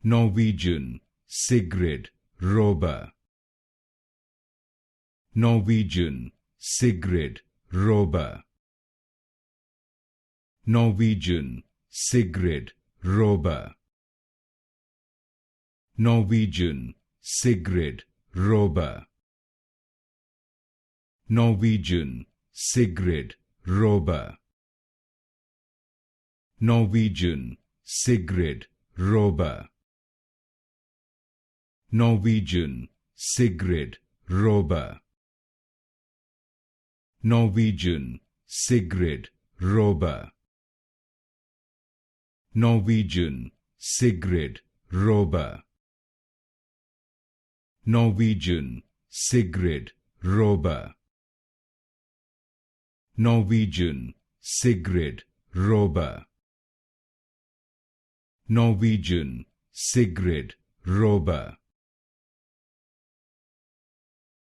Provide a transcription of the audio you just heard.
Norwegian, Sigrid Raabe. Norwegian, Sigrid Raabe. Norwegian, Sigrid Raabe. Norwegian, Sigrid Raabe. Norwegian, Sigrid Raabe. Norwegian, Sigrid Raabe. Norwegian, Sigrid Raabe. Norwegian, Sigrid Raabe. Norwegian, Sigrid Raabe. Norwegian, Sigrid Raabe. Norwegian, Sigrid Raabe. Norwegian, Sigrid Raabe.